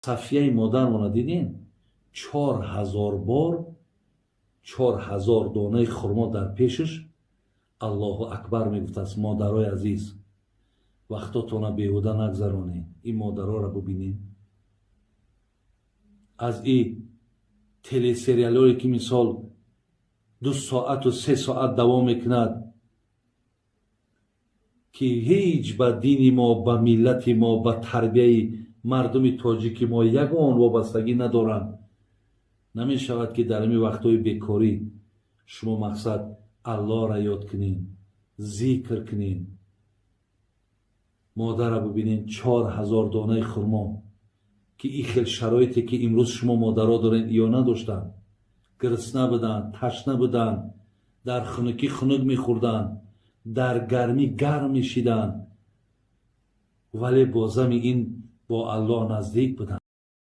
صفیه مادرمون دیدین 4000 بار 4000 دانه خرما در پیشش الله اکبر میگفت است. مادرای عزیز وقتاتون بیهوده نگذرونید. این مادرها را ببینید. از این تلی سریالی که مثال 2 ساعت و 3 ساعت دوام میکند که هیچ به دین ما، به ملت ما، به تربیه مردم تاجیک ما یگان وابستگی ندارند، نمی شود که در این وقتهای بیکاری شما مقصد الله را یاد کنین، ذکر کنین. مادر را ببینین 4000 دانه خرما که این خیلی شرایطی که امروز شما مادرها دارین یا نداشتن. گرسنه بودن، تشنه بودن، در خنکی خنک میخوردن، در گرمی گرم میشیدن، ولی بازم این با الله نزدیک بودن.